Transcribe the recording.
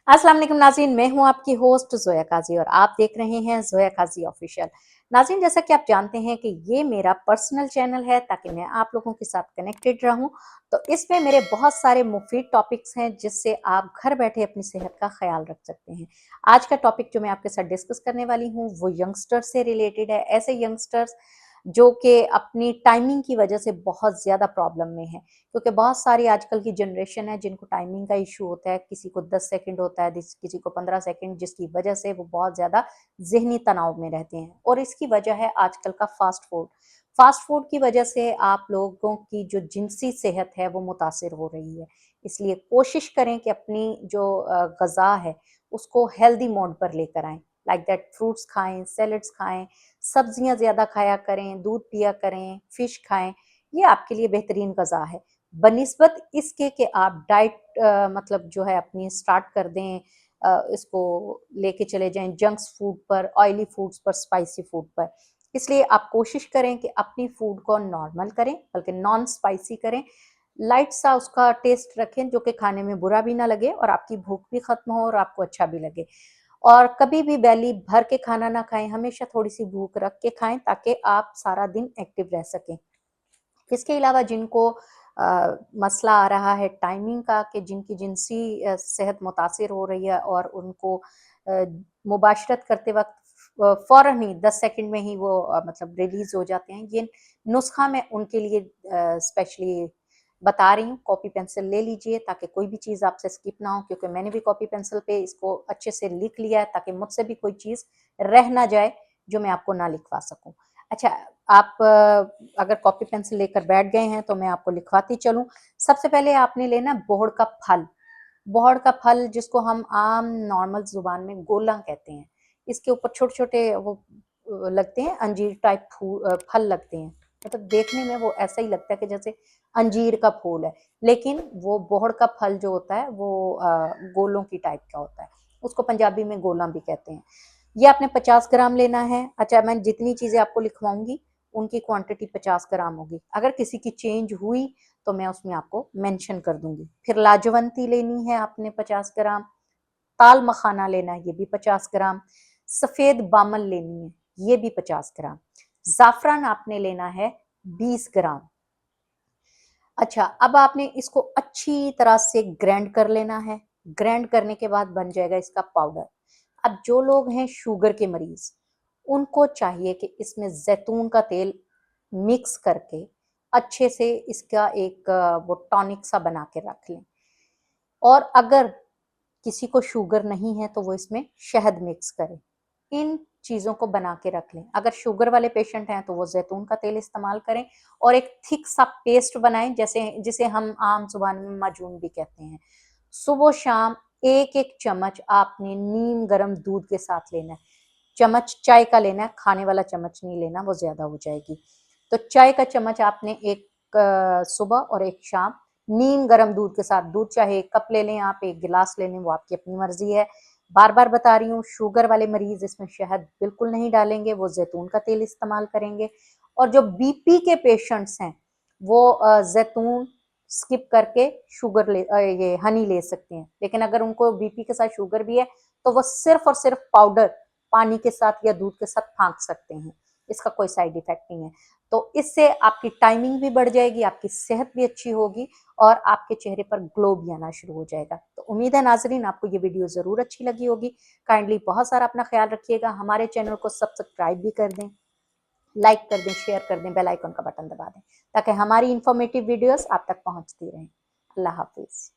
अस्सलाम वालेकुम नाज़रीन, मैं हूँ आपकी होस्ट ज़ोया काज़ी और आप देख रहे हैं ज़ोया काज़ी ऑफिशियल। नाज़रीन, जैसा कि आप जानते हैं कि ये मेरा पर्सनल चैनल है ताकि मैं आप लोगों के साथ कनेक्टेड रहूँ। तो इसमें मेरे बहुत सारे मुफीद टॉपिक्स हैं जिससे आप घर बैठे अपनी सेहत का ख्याल रख सकते हैं। आज का टॉपिक जो मैं आपके साथ डिस्कस करने वाली हूँ वो यंगस्टर्स से रिलेटेड है। ऐसे यंगस्टर्स जो कि अपनी टाइमिंग की वजह से बहुत ज़्यादा प्रॉब्लम में है, क्योंकि बहुत सारी आजकल की जनरेशन है जिनको टाइमिंग का इशू होता है। किसी को 10 सेकंड होता है, किसी को 15 सेकंड, जिसकी वजह से वो बहुत ज़्यादा ज़हनी तनाव में रहते हैं। और इसकी वजह है आजकल का फास्ट फूड। फास्ट फूड की वजह से आप लोगों की जो जिनसी सेहत है वो मुतासिर हो रही है। इसलिए कोशिश करें कि अपनी जो ग़िज़ा है उसको हेल्दी मोड पर लेकर आएँ। लाइक दैट फ्रूट्स खाएँ, सैलड्स खाएँ, सब्जियाँ ज़्यादा खाया करें, दूध पिया करें, फिश खाएँ। ये आपके लिए बेहतरीन ग़िज़ा है। बनिस्बत इसके कि आप डाइट मतलब जो है अपनी स्टार्ट कर दें, इसको लेके चले जाएँ जंक्स फूड पर, ऑयली फूड्स पर, स्पाइसी फूड पर। इसलिए आप कोशिश करें कि अपनी फूड को नॉर्मल करें, बल्कि नॉन स्पाइसी करें। लाइट सा उसका टेस्ट रखें जो कि खाने में बुरा भी ना लगे और आपकी भूख भी ख़त्म हो और आपको अच्छा भी लगे। और कभी भी बैली भर के खाना ना खाएँ, हमेशा थोड़ी-सी भूख रख के खाएँ ताकि आप सारा दिन एक्टिव रह सकें। इसके अलावा जिनको मसला आ रहा है टाइमिंग का, कि जिनकी जिनसी सेहत मुतासिर हो रही है और उनको मुबाशरत करते वक़्त फ़ौरन ही 10 सेकंड में ही वो मतलब रिलीज़ हो जाते हैं। ये नुस्ख़ा मैं उनके लिए स्पेशली बता रही हूँ। कॉपी पेंसिल ले लीजिए ताकि कोई भी चीज़ आपसे स्किप ना हो, क्योंकि मैंने भी कॉपी पेंसिल पे इसको अच्छे से लिख लिया है ताकि मुझसे भी कोई चीज़ रह ना जाए जो मैं आपको ना लिखवा सकूँ। अच्छा, आप अगर कॉपी पेंसिल लेकर बैठ गए हैं तो मैं आपको लिखवाती चलूँ। सबसे पहले आपने लेना बोहड़ का फल। बोहड़ का फल जिसको हम आम नॉर्मल ज़ुबान में गोला कहते हैं। इसके ऊपर छोटे-छोटे वो लगते हैं, अंजीर टाइप फल लगते हैं। मतलब देखने में वो ऐसा ही लगता है कि जैसे अंजीर का फूल है, लेकिन वो बोहड़ का फल जो होता है वो गोलों की टाइप का होता है। उसको पंजाबी में गोला भी कहते हैं। ये आपने 50 ग्राम लेना है। अच्छा, मैं जितनी चीज़ें आपको लिखवाऊँगी उनकी क्वांटिटी 50 ग्राम होगी। अगर किसी की चेंज हुई तो मैं उसमें आपको मेंशन कर दूँगी। फिर लाजवंती लेनी है आपने 50 ग्राम, ताल मखाना लेना है, ये भी 50 ग्राम, सफ़ेद बामल लेनी है, ये भी 50 ग्राम, ज़ाफ़रान आपने लेना है 20 ग्राम। अच्छा, अब आपने इसको अच्छी तरह से ग्राइंड कर लेना है। ग्राइंड करने के बाद बन जाएगा इसका पाउडर। अब जो लोग हैं शुगर के मरीज़, उनको चाहिए कि इसमें ज़ैतून का तेल मिक्स करके अच्छे से इसका एक वो टॉनिक सा बना के रख लें। और अगर किसी को शुगर नहीं है तो वो इसमें शहद मिक्स करें। इन चीज़ों को बना के रख लें। अगर शुगर वाले पेशेंट हैं तो वो ज़ैतून का तेल इस्तेमाल करें और एक थिक सा पेस्ट बनाएँ, जैसे जिसे हम आम ज़ुबान में माजून भी कहते हैं। सुबह-शाम 1-1 चम्मच आपने नीम गरम दूध के साथ लेना है। चम्मच चाय का लेना है, खाने वाला चम्मच नहीं लेना, वो ज़्यादा हो जाएगी। तो चाय का चम्मच आपने एक सुबह और एक शाम नीम गरम दूध के साथ, दूध चाहे 1 कप ले लें आप, 1 गिलास ले लें, वो आपकी अपनी मर्ज़ी है। बार-बार बता रही हूँ, शुगर वाले मरीज़ इसमें शहद बिल्कुल नहीं डालेंगे, वो ज़ैतून का तेल इस्तेमाल करेंगे। और जो बीपी के पेशेंट्स हैं, वो ज़ैतून स्किप करके ये हनी ले सकते हैं। लेकिन अगर उनको बीपी के साथ शुगर भी है, तो वो सिर्फ़ और सिर्फ़ पाउडर पानी के साथ या दूध के साथ फाँक सकते हैं। इसका कोई साइड इफ़ेक्ट नहीं है। तो इससे आपकी टाइमिंग भी बढ़ जाएगी, आपकी सेहत भी अच्छी होगी और आपके चेहरे पर ग्लो भी आना शुरू हो जाएगा। तो उम्मीद है नाज़रीन आपको ये वीडियो ज़रूर अच्छी लगी होगी। काइंडली बहुत सारा अपना ख़्याल रखिएगा। हमारे चैनल को सब्सक्राइब भी कर दें, लाइक कर दें, शेयर कर दें, बेल आइकन का बटन दबा दें, ताकि हमारी इन्फॉर्मेटिव वीडियोज़ आप तक पहुँचती रहें। अल्लाह हाफ़िज़।